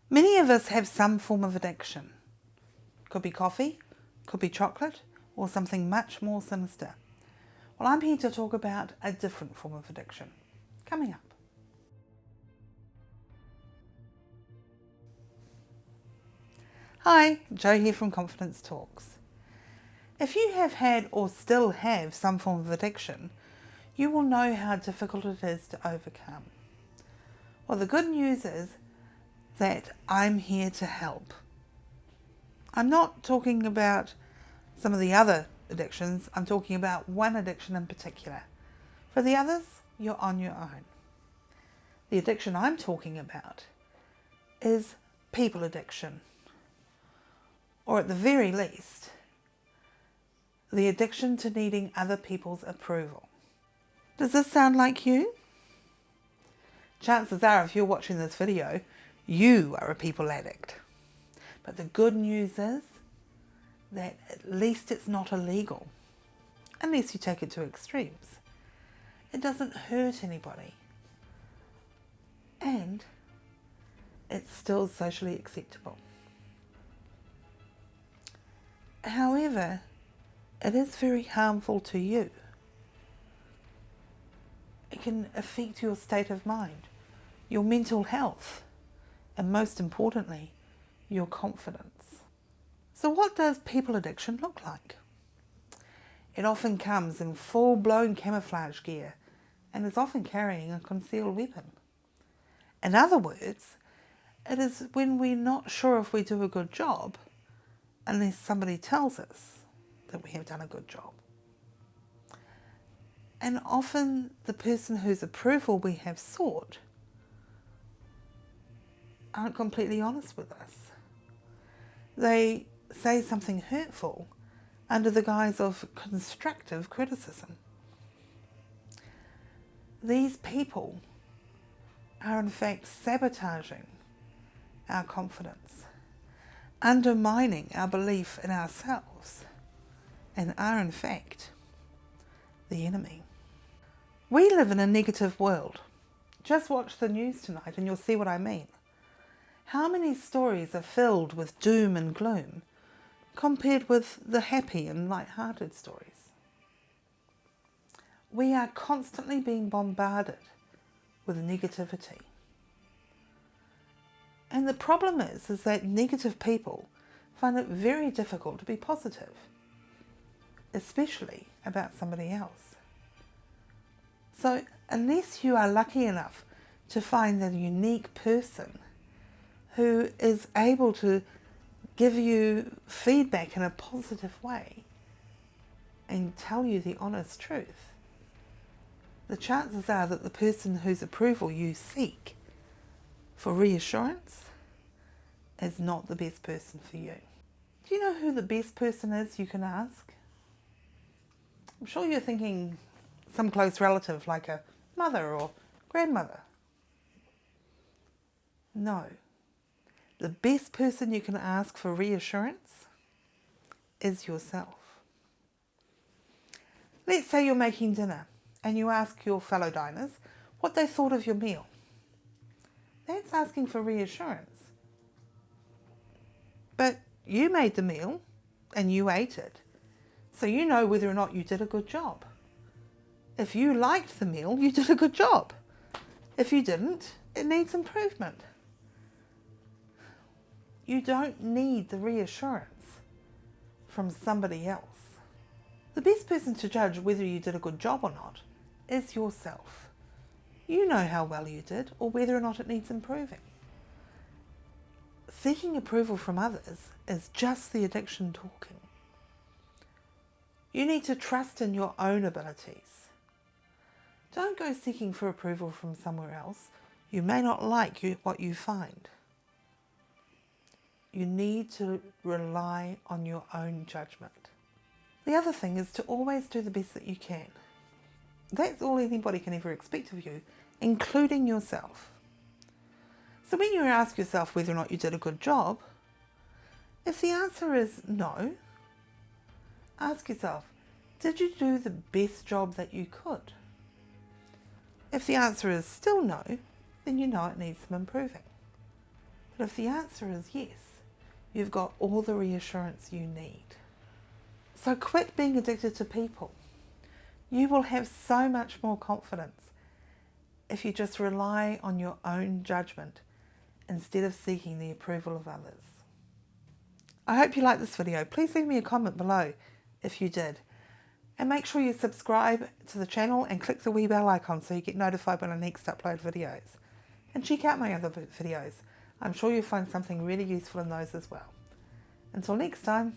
Many of us have some form of addiction. Could be coffee, could be chocolate, or something much more sinister. Well, I'm here to talk about a different form of addiction. Coming up. Hi, Jo here from Confidence Talks. If you have had or still have some form of addiction, you will know how difficult it is to overcome. Well, the good news is that I'm here to help. I'm not talking about some of the other addictions, I'm talking about one addiction in particular. For the others, you're on your own. The addiction I'm talking about is people addiction, or at the very least, the addiction to needing other people's approval. Does this sound like you? Chances are, if you're watching this video, you are a people addict. But the good news is that at least it's not illegal, unless you take it to extremes. It doesn't hurt anybody, and it's still socially acceptable. However, it is very harmful to you. It can affect your state of mind, your mental health, and most importantly, your confidence. So what does people addiction look like? It often comes in full-blown camouflage gear and is often carrying a concealed weapon. In other words, it is when we're not sure if we do a good job unless somebody tells us that we have done a good job. And often the person whose approval we have sought aren't completely honest with us. They say something hurtful under the guise of constructive criticism. These people are in fact sabotaging our confidence, undermining our belief in ourselves, and are in fact the enemy. We live in a negative world. Just watch the news tonight and you'll see what I mean. How many stories are filled with doom and gloom compared with the happy and light-hearted stories? We are constantly being bombarded with negativity. And the problem is that negative people find it very difficult to be positive, especially about somebody else. So unless you are lucky enough to find a unique person who is able to give you feedback in a positive way and tell you the honest truth, the chances are that the person whose approval you seek for reassurance is not the best person for you. Do you know who the best person is you can ask? I'm sure you're thinking some close relative like a mother or grandmother. No. The best person you can ask for reassurance is yourself. Let's say you're making dinner and you ask your fellow diners what they thought of your meal. That's asking for reassurance. But you made the meal and you ate it, so you know whether or not you did a good job. If you liked the meal, you did a good job. If you didn't, it needs improvement. You don't need the reassurance from somebody else. The best person to judge whether you did a good job or not is yourself. You know how well you did or whether or not it needs improving. Seeking approval from others is just the addiction talking. You need to trust in your own abilities. Don't go seeking for approval from somewhere else. You may not like what you find. You need to rely on your own judgment. The other thing is to always do the best that you can. That's all anybody can ever expect of you, including yourself. So when you ask yourself whether or not you did a good job, if the answer is no, ask yourself, did you do the best job that you could? If the answer is still no, then you know it needs some improving. But if the answer is yes, you've got all the reassurance you need. So quit being addicted to people. You will have so much more confidence if you just rely on your own judgment instead of seeking the approval of others. I hope you liked this video. Please leave me a comment below if you did. And make sure you subscribe to the channel and click the wee bell icon so you get notified when I next upload videos. And check out my other videos. I'm sure you'll find something really useful in those as well. Until next time.